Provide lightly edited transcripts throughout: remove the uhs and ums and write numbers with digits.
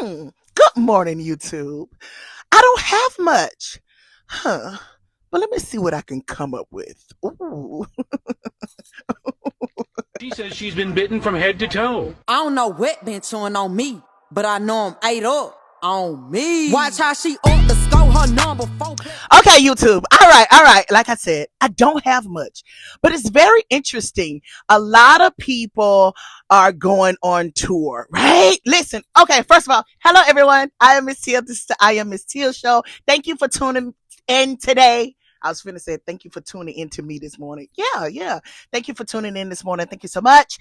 Good morning, YouTube. I don't have much. Huh. But let me see what I can come up with. Ooh. She says she's been bitten from head to toe. I don't know what been chewing on me, but I know I'm ate up on me. Watch how she up the score, her number 4. Okay, YouTube. All right. Like I said, I don't have much, but it's very interesting. A lot of people are going on tour, right? Listen. Okay, first of all, hello everyone. I am Miss Teal. This is the I Am Miss Teal show. Thank you for tuning in today. I was finna say thank you for tuning in to me this morning. Yeah. Thank you for tuning in this morning. Thank you so much.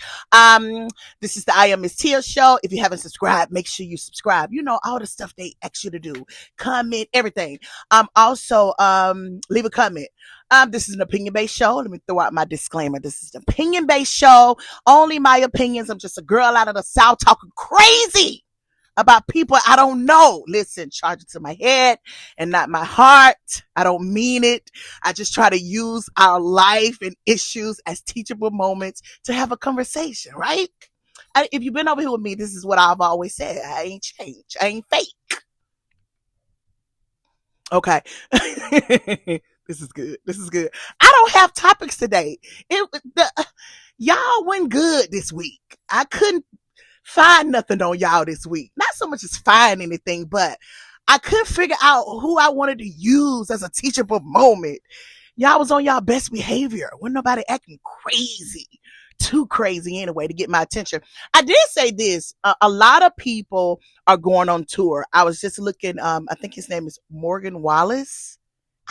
This is the I Am Miss Teal show. If you haven't subscribed, make sure you subscribe. You know, all the stuff they ask you to do. Comment, everything. Also, leave a comment. This is an opinion-based show. Let me throw out my disclaimer. This is an opinion-based show. Only my opinions. I'm just a girl out of the South talking crazy about people I don't know. Listen, charge it to my head and not my heart. I don't mean it. I just try to use our life and issues as teachable moments to have a conversation, right? If you've been over here with me, this is what I've always said. I ain't changed. I ain't fake. Okay. This is good. I don't have topics today. Y'all went good this week. I couldn't find nothing on y'all this week. Not so much as find anything, but I couldn't figure out who I wanted to use as a teachable moment. Y'all was on y'all best behavior. Wasn't nobody acting crazy. Too crazy anyway to get my attention. I did say this. A lot of people are going on tour. I was just looking. I think his name is Morgan Wallace.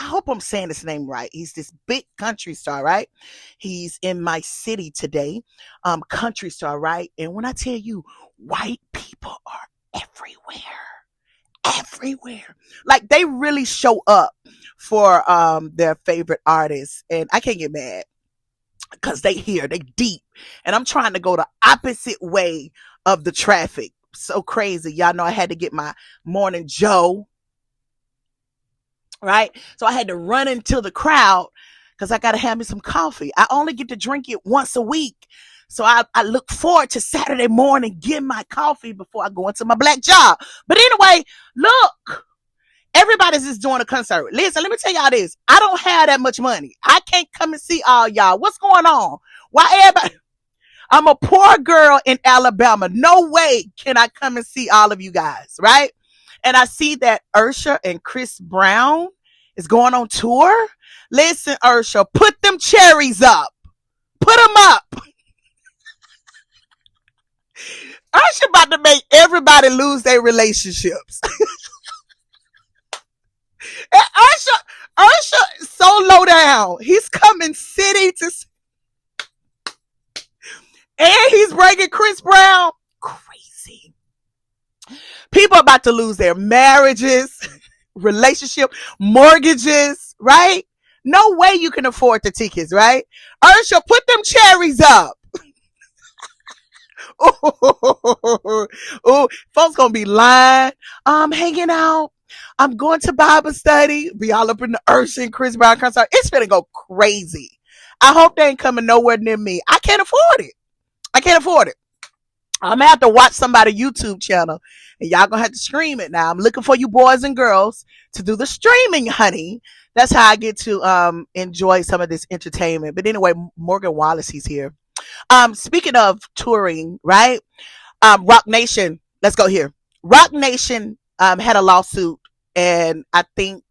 I hope I'm saying his name right. He's this big country star, right? He's in my city today. Country star, right? And when I tell you, white people are everywhere. Like they really show up for their favorite artists. And I can't get mad because they deep. And I'm trying to go the opposite way of the traffic. So crazy. Y'all know I had to get my morning Joe. Right? So I had to run into the crowd because I got to have me some coffee. I only get to drink it once a week. So I look forward to Saturday morning getting my coffee before I go into my black job. But anyway, look, everybody's just doing a concert. Listen, let me tell y'all this. I don't have that much money. I can't come and see all y'all. What's going on? Why everybody? I'm a poor girl in Alabama. No way can I come and see all of you guys, right? And I see that Usher and Chris Brown is going on tour. Listen, Usher, put them cherries up. Put them up. Usher about to make everybody lose their relationships. And Usher is so low down. He's coming city to city. And he's bringing Chris Brown. Crazy. People are about to lose their marriages, relationship, mortgages, right? No way you can afford the tickets, right? Usher, put them cherries up. Oh, folks gonna be lying. I'm hanging out. I'm going to Bible study. Be all up in the Usher and Chris Brown concert. It's gonna go crazy. I hope they ain't coming nowhere near me. I can't afford it. I'm gonna have to watch somebody's YouTube channel and y'all gonna have to stream it now. I'm looking for you boys and girls to do the streaming, honey. That's how I get to enjoy some of this entertainment. But anyway, Morgan Wallace, he's here. Speaking of touring, right? Rock Nation, let's go here. Rock Nation had a lawsuit, and I think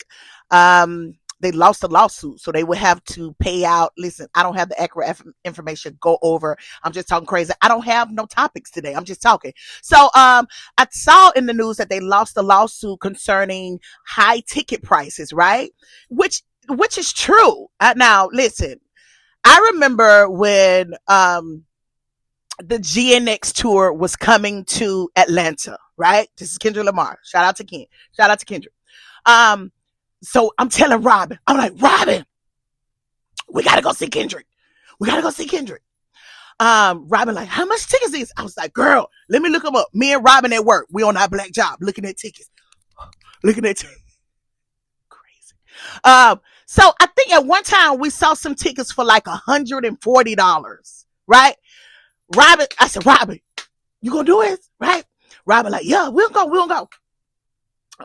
they lost the lawsuit, so they would have to pay out. Listen, I don't have the accurate information. Go over. I'm just talking crazy. I don't have no topics today. I'm just talking. So I saw in the news that they lost the lawsuit concerning high ticket prices, right? Which is true. Now, listen, I remember when the GNX tour was coming to Atlanta, right? This is Kendrick Lamar. Shout out to Ken. Shout out to Kendrick. So I'm telling Robin, I'm like, Robin, we got to go see Kendrick. Robin like, how much tickets is? I was like, girl, let me look them up. Me and Robin at work. We on our black job looking at tickets. Crazy. So I think at one time we saw some tickets for like $140, right? Robin, I said, Robin, you gonna do it? Right? Robin like, yeah, we'll go.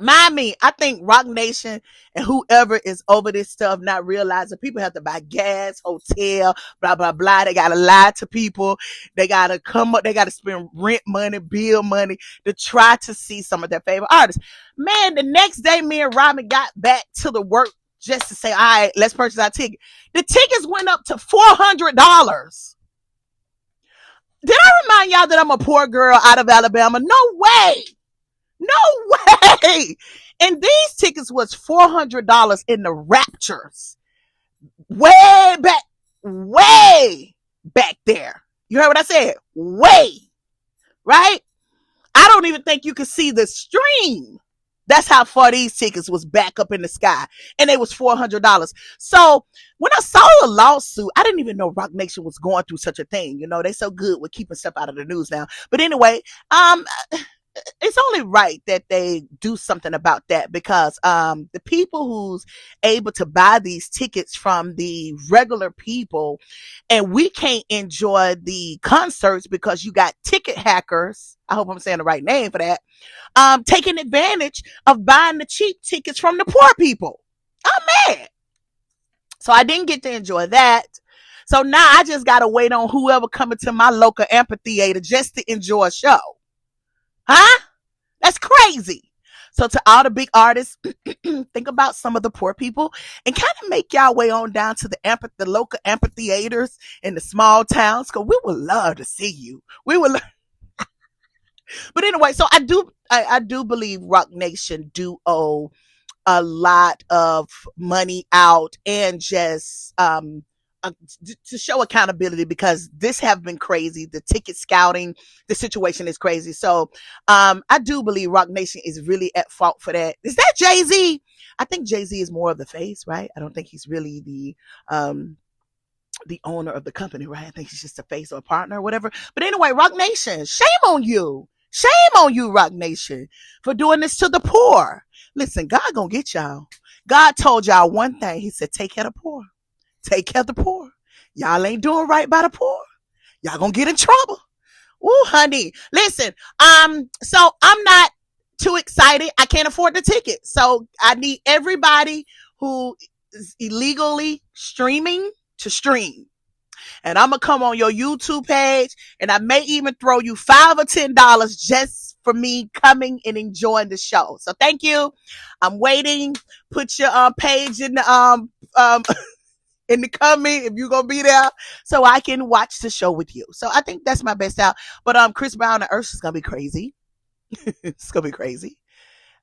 Mind me, I think Rock Nation and whoever is over this stuff not realizing people have to buy gas, hotel, blah, blah, blah. They got to lie to people. They got to come up. They got to spend rent money, bill money to try to see some of their favorite artists. Man, the next day, me and Robin got back to the work just to say, all right, let's purchase our ticket. The tickets went up to $400. Did I remind y'all that I'm a poor girl out of Alabama? No way. No way. And these tickets was $400 in the Raptures. Way back there. You heard what I said? Way. Right? I don't even think you could see the stream. That's how far these tickets was back up in the sky. And it was $400. So when I saw the lawsuit, I didn't even know Rock Nation was going through such a thing. You know, they so good with keeping stuff out of the news now. But anyway, it's only right that they do something about that, because the people who's able to buy these tickets from the regular people, and we can't enjoy the concerts because you got ticket hackers. I hope I'm saying the right name for that. Taking advantage of buying the cheap tickets from the poor people. I'm mad. So I didn't get to enjoy that. So now I just got to wait on whoever coming to my local amphitheater just to enjoy a show. Huh? That's crazy. So to all the big artists, think about some of the poor people and kind of make y'all way on down to the local amphitheaters in the small towns, because we would love to see you. We would But anyway, so I do believe Rock Nation do owe a lot of money out, and just to show accountability, because this have been crazy. The ticket scouting, the situation is crazy. So I do believe Rock Nation is really at fault for that. Is that Jay-Z? I think Jay-Z is more of the face, right? I don't think he's really the owner of the company, right? I think he's just a face or a partner or whatever. But anyway, Rock Nation, shame on you. Shame on you, Rock Nation, for doing this to the poor. Listen, God gonna get y'all. God told y'all one thing. He said, take care of the poor. Take care of the poor. Y'all ain't doing right by the poor. Y'all gonna get in trouble. Ooh, honey. Listen, so I'm not too excited. I can't afford the ticket. So I need everybody who is illegally streaming to stream. And I'm gonna come on your YouTube page, and I may even throw you $5 or $10 just for me coming and enjoying the show. So thank you. I'm waiting. Put your page in the in the comment if you're gonna be there, so I can watch the show with you. So I think that's my best out. But Chris Brown and Usher is gonna be crazy. It's gonna be crazy.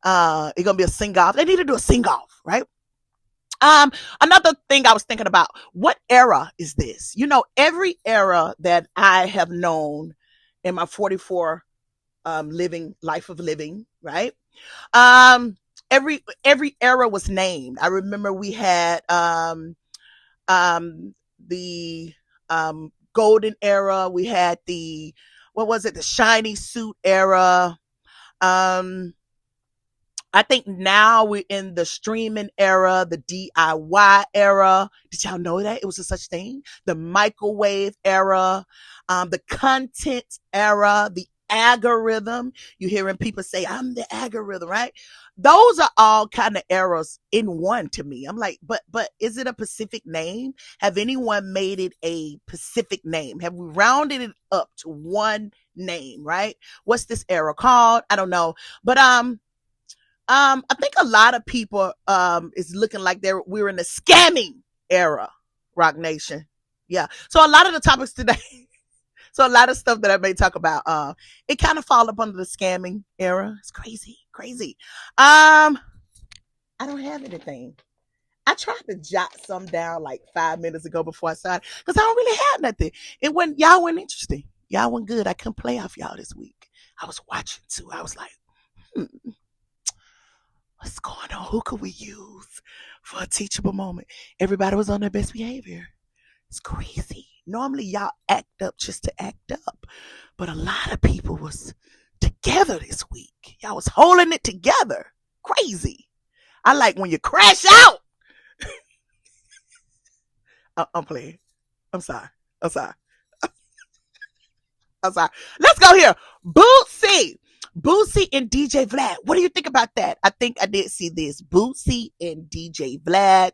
It's gonna be a sing off. They need to do a sing off, right? Another thing I was thinking about, what era is this? You know, every era that I have known in my 44 life of living, right? Every era was named. I remember we had the golden era. We had the shiny suit era. I think now we're in the streaming era, the DIY era. Did y'all know that it was a such thing? The microwave era, the content era, the algorithm. You're hearing people say, I'm the algorithm, right? Those are all kind of eras in one to me. I'm like, but is it a specific name? Have anyone made it a specific name? Have we rounded it up to one name, right? What's this era called? I don't know. But I think a lot of people is looking like we're in the scamming era, Rock Nation. Yeah. So a lot of the topics today, so a lot of stuff that I may talk about, it kind of fall up under the scamming era. It's crazy. I don't have anything. I tried to jot some down like 5 minutes ago before I started, because I don't really have nothing. Y'all weren't interesting. Y'all weren't good. I couldn't play off y'all this week. I was watching too. I was like, what's going on? Who could we use for a teachable moment? Everybody was on their best behavior. It's crazy. Normally y'all act up just to act up, but a lot of people was together this week. Y'all was holding it together. Crazy. I like when you crash out. I'm playing. I'm sorry. Let's go here. Bootsy. Boosie and DJ Vlad. What do you think about that? I think I did see this. Boosie and DJ Vlad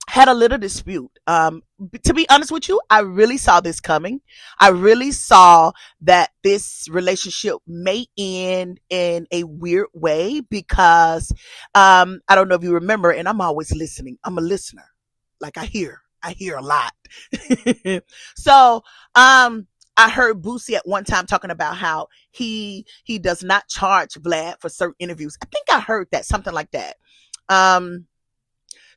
had a little dispute. To be honest with you, I really saw this coming. I really saw that this relationship may end in a weird way because I don't know if you remember, and I'm always listening. I'm a listener. Like I hear a lot. So, I heard Boosie at one time talking about how he does not charge Vlad for certain interviews. I think I heard that, something like that.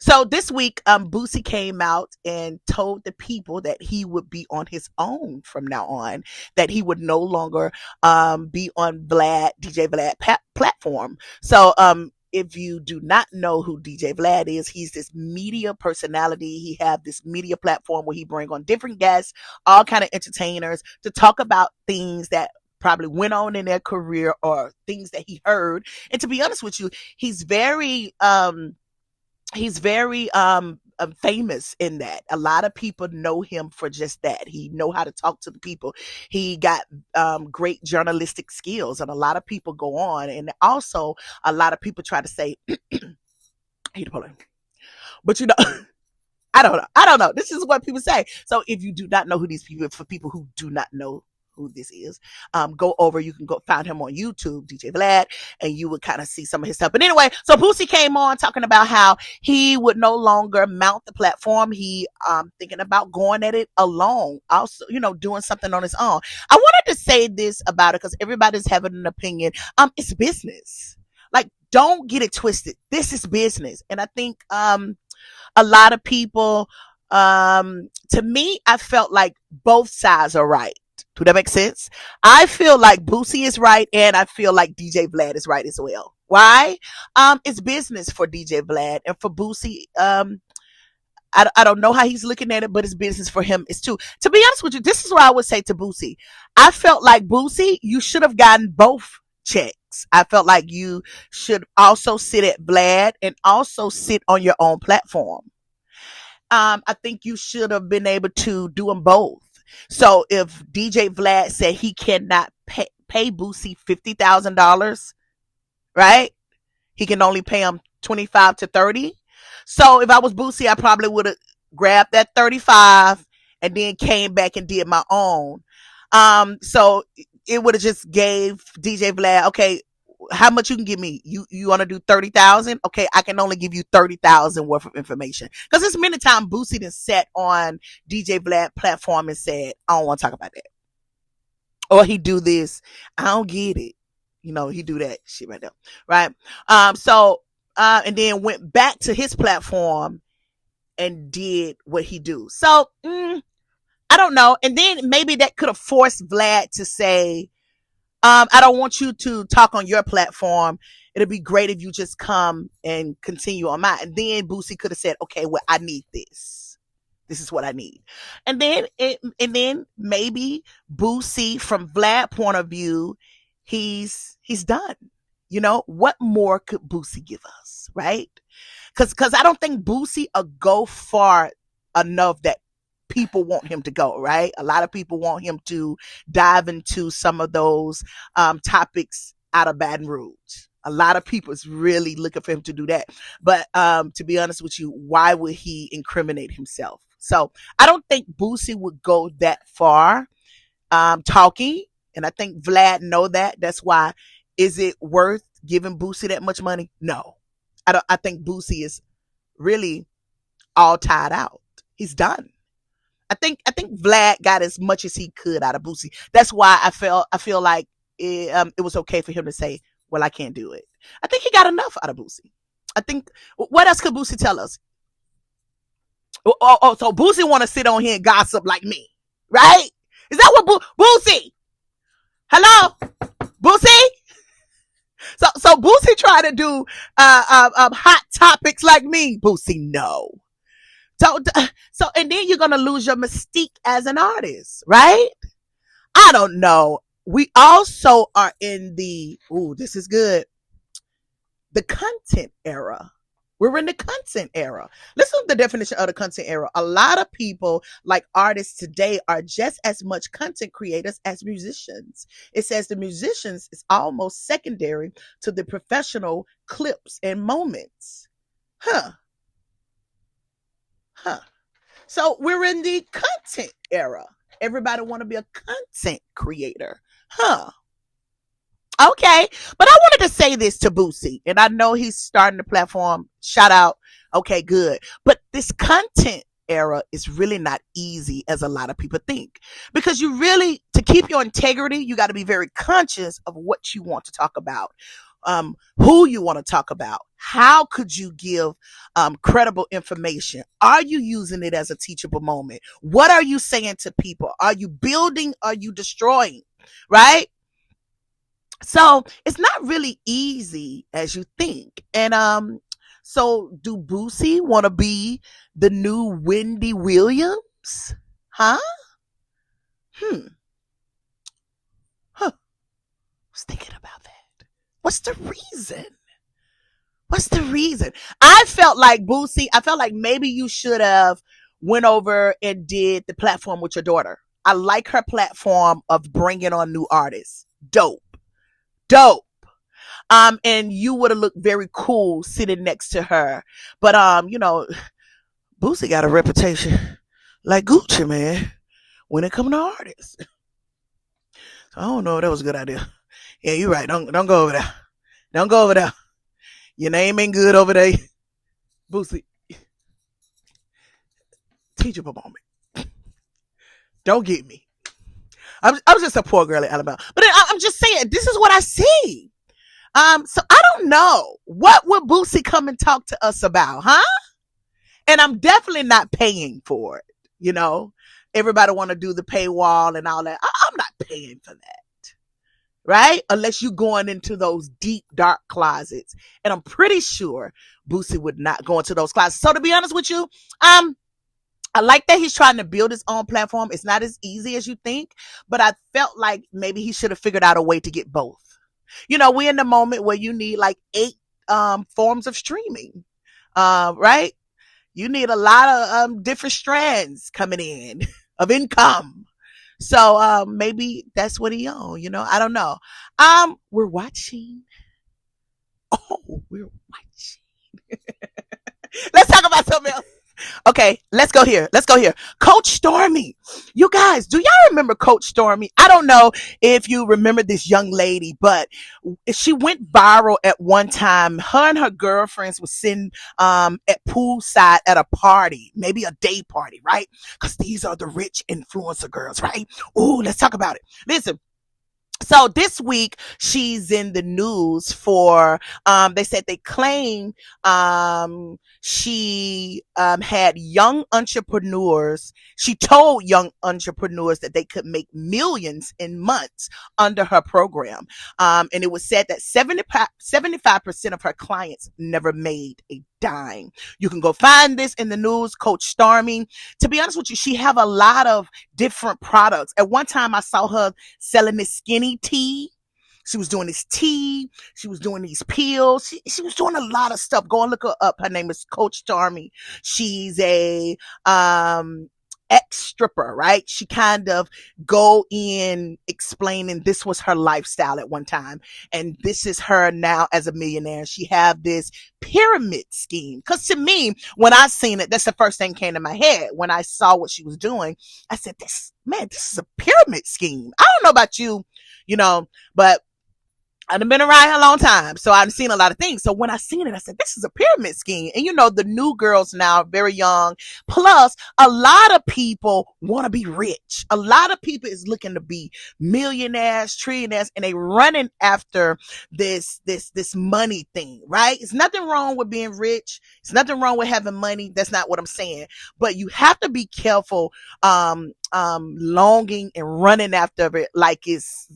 So this week, Boosie came out and told the people that he would be on his own from now on, that he would no longer be on DJ Vlad platform. So if you do not know who DJ Vlad is, he's this media personality. He have this media platform where he bring on different guests, all kind of entertainers to talk about things that probably went on in their career or things that he heard. And to be honest with you, he's very famous in that. A lot of people know him for just that. He know how to talk to the people. He got great journalistic skills, and a lot of people go on. And also, a lot of people try to say, but you know, I don't know. This is what people say. So if you do not know who these people, for people who do not know who this is, go over, you can go find him on YouTube, DJ Vlad, and you would kind of see some of his stuff. But anyway, so Boosie came on talking about how he would no longer mount the platform. He thinking about going at it alone, also, you know, doing something on his own. I wanted to say this about it because everybody's having an opinion. It's business. Like, don't get it twisted. This is business. And I think a lot of people, to me, I felt like both sides are right. Do that make sense? I feel like Boosie is right, and I feel like DJ Vlad is right as well. Why? It's business for DJ Vlad, and for Boosie, I don't know how he's looking at it, but it's business for him is too. To be honest with you, this is what I would say to Boosie. I felt like Boosie, you should have gotten both checks. I felt like you should also sit at Vlad and also sit on your own platform. I think you should have been able to do them both. So if DJ Vlad said he cannot pay Boosie $50,000, right? He can only pay him 25 to 30. So if I was Boosie, I probably would have grabbed that 35 and then came back and did my own. So it would have just gave DJ Vlad, okay, how much you can give me? You want to do 30,000? Okay, I can only give you 30,000 worth of information. Because there's many times Boosie done sat on DJ Vlad platform and said, I don't want to talk about that. Or he do this. I don't get it. You know, he do that shit right there. Right? And then went back to his platform and did what he do. So, I don't know. And then maybe that could have forced Vlad to say, I don't want you to talk on your platform. It'd be great if you just come and continue on mine. And then Boosie could have said, okay, well, I need this. This is what I need. And then maybe Boosie, from Vlad's point of view, he's done. You know, what more could Boosie give us, right? Because I don't think Boosie will go far enough that people want him to go, right? A lot of people want him to dive into some of those topics out of Baton Rouge. A lot of people is really looking for him to do that. But to be honest with you, why would he incriminate himself? So I don't think Boosie would go that far talking. And I think Vlad know that. That's why. Is it worth giving Boosie that much money? No. I think Boosie is really all tied out. He's done. I think Vlad got as much as he could out of Boosie. That's why I feel like it was okay for him to say, well, I can't do it. I think he got enough out of Boosie. I think, what else could Boosie tell us? So Boosie want to sit on here and gossip like me, right? Is that what Boosie? Hello? Boosie? So Boosie try to do hot topics like me. Boosie, no. So and then you're gonna lose your mystique as an artist, right? I don't know. We also are in this is good, the content era. We're in the content era. Listen to the definition of the content era. A lot of people, like artists today, are just as much content creators as musicians. It says the musicians is almost secondary to the professional clips and moments. Huh. Huh. So we're in the content era. Everybody want to be a content creator. Huh. Okay, but I wanted to say this to Boosie, and I know he's starting the platform. Shout out. Okay, good. But this content era is really not easy as a lot of people think, because you really, to keep your integrity, you got to be very conscious of what you want to talk about, who you want to talk about. How could you give credible information? Are you using it as a teachable moment? What are you saying to people? Are you building? Are you destroying? Right? So it's not really easy as you think. And so do Boosie want to be the new Wendy Williams? Huh? Huh. I was thinking about that. What's the reason? What's the reason? I felt like maybe you should have went over and did the platform with your daughter. I like her platform of bringing on new artists. Dope. And you would have looked very cool sitting next to her. But Boosie got a reputation like Gucci, man, when it comes to artists. So I don't know if that was a good idea. Yeah, you're right. Don't go over there. Don't go over there. Your name ain't good over there. Boosie, teachable moment. Don't get me. I'm just a poor girl in Alabama. But I'm just saying, this is what I see. So I don't know. What would Boosie come and talk to us about, huh? And I'm definitely not paying for it. Everybody want to do the paywall and all that. I'm not paying for that. Right? Unless you going into those deep, dark closets. And I'm pretty sure Boosie would not go into those closets. So to be honest with you, I like that he's trying to build his own platform. It's not as easy as you think, but I felt like maybe he should have figured out a way to get both. We're in the moment where you need like 8 forms of streaming, right? You need a lot of different strands coming in of income. So maybe that's what he on, I don't know. We're watching. Oh, we're watching. Let's talk about something else. Okay, let's go here. Coach Stormy. You guys, do y'all remember Coach Stormy? I don't know if you remember this young lady, but she went viral at one time. Her and her girlfriends were sitting at poolside at a party, maybe a day party, right? Because these are the rich influencer girls, right? Ooh, let's talk about it. Listen. So this week she's in the news for, they said they claim, she, had young entrepreneurs. She told young entrepreneurs that they could make millions in months under her program. And it was said that 75% of her clients never made a dime. You can go find this in the news. Coach Stormy, to be honest with you, she have a lot of different products. At one time I saw her selling this skinny tea. She was doing this tea. She was doing these pills. She was doing a lot of stuff. Go and look her up. Her name is Coach Stormy. She's a ex-stripper, right? She kind of go in explaining this was her lifestyle at one time. And this is her now as a millionaire. She have this pyramid scheme. Because to me, when I seen it, that's the first thing came to my head. When I saw what she was doing, I said, this is a pyramid scheme. I don't know about you, but I've been around here a long time, so I've seen a lot of things. So when I seen it, I said, this is a pyramid scheme. And the new girls now are very young. Plus, a lot of people want to be rich. A lot of people is looking to be millionaires, trillionaires, and they running after this money thing, right? It's nothing wrong with being rich. It's nothing wrong with having money. That's not what I'm saying. But you have to be careful, longing and running after it like it's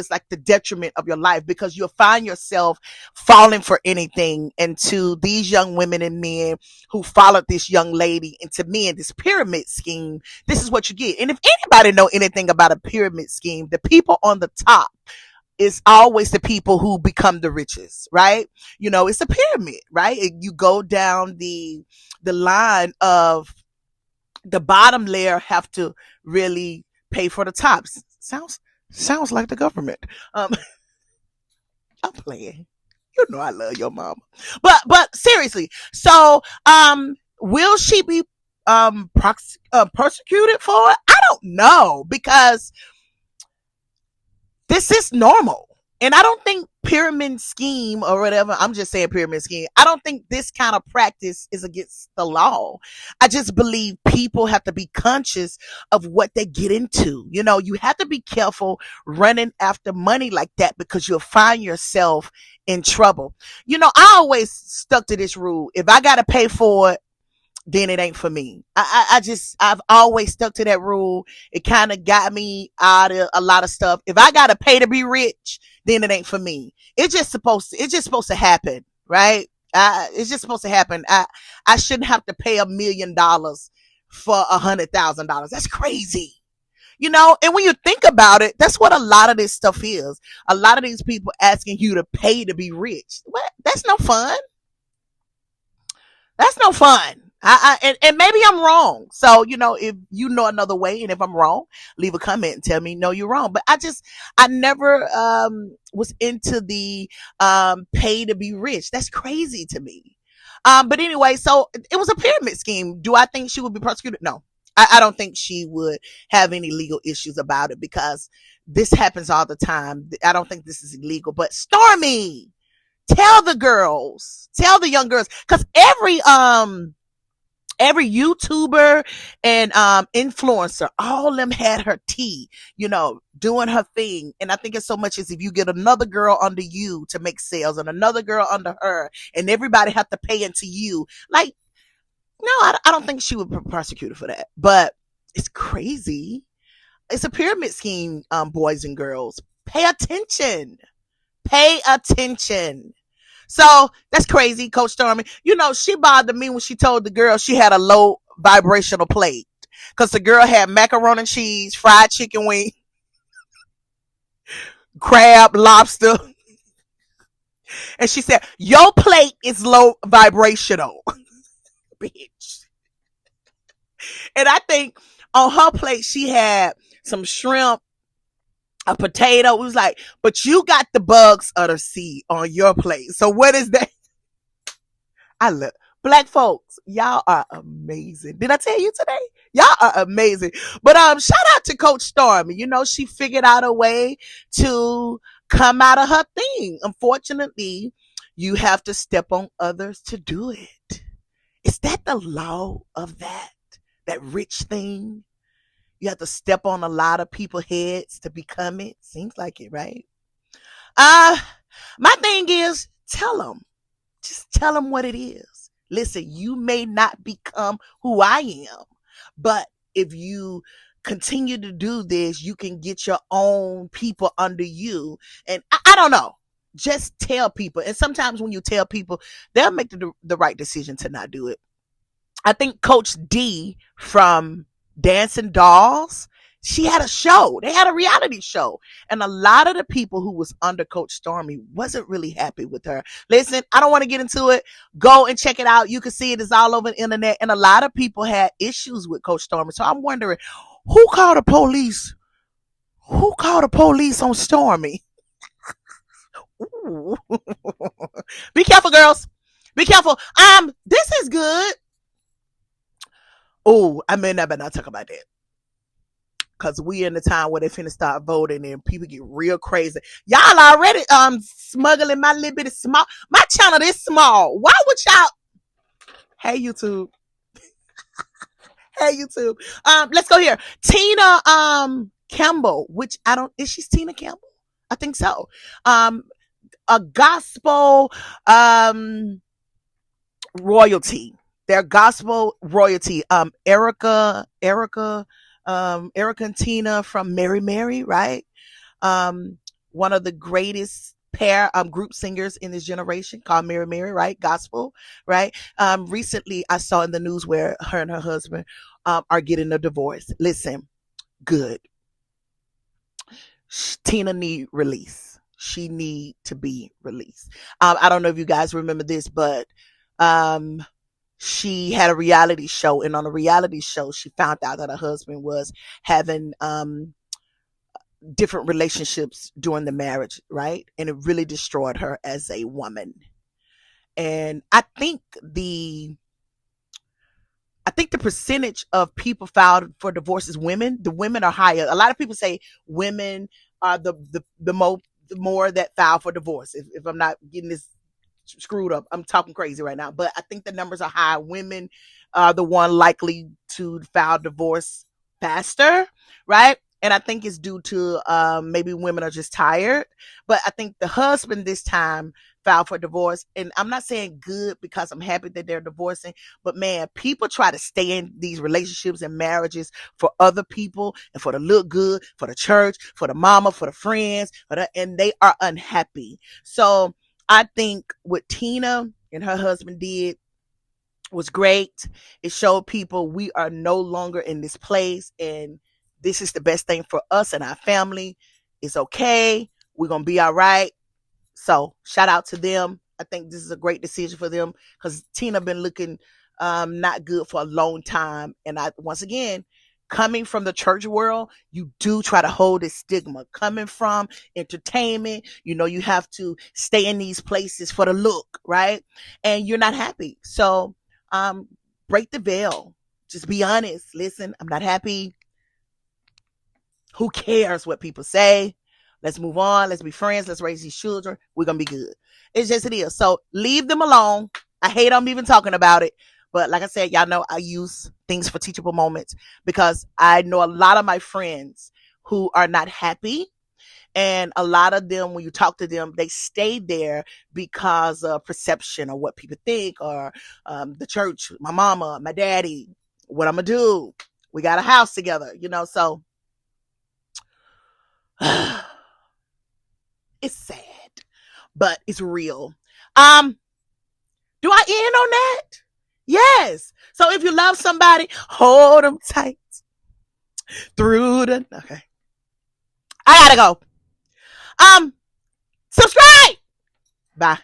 like the detriment of your life, because you'll find yourself falling for anything. And to these young women and men who followed this young lady, and to me in this pyramid scheme, this is what you get. And if anybody know anything about a pyramid scheme, the people on the top it's always the people who become the richest, right? You know, it's a pyramid, right? You go down the line of the bottom layer have to really pay for the tops. Sounds like the government. Um, I'm playing. You know I love your mama, but seriously. So will she be persecuted for it? I don't know, because this is normal. And I don't think pyramid scheme or whatever, I'm just saying pyramid scheme. I don't think this kind of practice is against the law. I just believe people have to be conscious of what they get into. You know, you have to be careful running after money like that, because you'll find yourself in trouble. You know, I always stuck to this rule. If I got to pay for it, then it ain't for me. I've always stuck to that rule. It kind of got me out of a lot of stuff. If I got to pay to be rich, then it ain't for me. It's just supposed to happen, right? It's just supposed to happen. I shouldn't have to pay $1 million for $100,000. That's crazy. You know, and when you think about it, that's what a lot of this stuff is. A lot of these people asking you to pay to be rich. What? That's no fun. That's no fun. And maybe I'm wrong. So, you know, if you know another way, and if I'm wrong, leave a comment and tell me, no, you're wrong. But I never, was into the, pay to be rich. That's crazy to me. But anyway, so it was a pyramid scheme. Do I think she would be prosecuted? No, I don't think she would have any legal issues about it, because this happens all the time. I don't think this is illegal. But Stormi, tell the young girls, because every YouTuber and influencer, all of them had her tea, you know, doing her thing. And I think it's so much as if you get another girl under you to make sales and another girl under her, and everybody have to pay into you. Like, no, I don't think she would be prosecuted for that. But it's crazy. It's a pyramid scheme, boys and girls. Pay attention. Pay attention. So that's crazy, Coach Stormi. You know, she bothered me when she told the girl she had a low vibrational plate, because the girl had macaroni and cheese, fried chicken wing, crab, lobster. And she said, your plate is low vibrational, bitch. And I think on her plate, she had some shrimp, a potato. It was like, but you got the bugs of the sea on your plate. So what is that? I love black folks. Y'all are amazing. Did I tell you today? Y'all are amazing. But shout out to Coach Stormi. You know, she figured out a way to come out of her thing. Unfortunately, you have to step on others to do it. Is that the law of that rich thing? You have to step on a lot of people's heads to become it. Seems like it, right? My thing is, tell them. Just tell them what it is. Listen, you may not become who I am, but if you continue to do this, you can get your own people under you. And I don't know. Just tell people. And sometimes when you tell people, they'll make the right decision to not do it. I think Coach D from Dancing Dolls, she had a show. They had a reality show. And a lot of the people who was under Coach Stormi wasn't really happy with her. Listen, I don't want to get into it. Go and check it out. You can see it is all over the internet. And a lot of people had issues with Coach Stormi. So I'm wondering, who called the police? Who called the police on Stormi? Ooh. Be careful, girls. Be careful. This is good. Oh, I may never not talk about that. Because we in the time where they finna start voting and people get real crazy. Y'all already smuggling my little bit of small. My channel is small. Why would y'all? Hey, YouTube. Hey, YouTube. Let's go here. Tina Campbell, which I don't, is she Tina Campbell? I think so. A gospel royalty. Their gospel royalty. Erica and Tina from Mary, right? One of the greatest pair group singers in this generation, called Mary, right? Gospel, right? Recently I saw in the news where her and her husband are getting a divorce. Listen, good. Tina need release. she need to be released. I don't know if you guys remember this, but she had a reality show, and on a reality show, she found out that her husband was having different relationships during the marriage, right? And it really destroyed her as a woman. And I think the percentage of people filed for divorce is women. The women are higher. A lot of people say women are the more that file for divorce. If I'm not getting this screwed up, I'm talking crazy right now. But I think the numbers are high. Women are the one likely to file divorce faster, right? And I think it's due to maybe women are just tired. But I think the husband this time filed for divorce. And I'm not saying good because I'm happy that they're divorcing. But man, people try to stay in these relationships and marriages for other people and for the look good, for the church, for the mama, for the friends, and they are unhappy. So I think what Tina and her husband did was great. It showed people we are no longer in this place, and this is the best thing for us and our family. It's okay. We're going to be all right. So shout out to them. I think this is a great decision for them because Tina been looking not good for a long time. And once again, coming from the church world, you do try to hold this stigma. Coming from entertainment, you have to stay in these places for the look, right? And you're not happy. So break the veil. Just be honest. Listen, I'm not happy. Who cares what people say? Let's move on. Let's be friends. Let's raise these children. We're going to be good. It's just it is. So leave them alone. I hate I'm even talking about it. But like I said, y'all know I use things for teachable moments because I know a lot of my friends who are not happy. And a lot of them, when you talk to them, they stay there because of perception or what people think or the church, my mama, my daddy, what I'm going to do. We got a house together, so it's sad, but it's real. Do I end on that? Yes. So if you love somebody, hold them tight through the. Okay. I gotta go. Subscribe. Bye.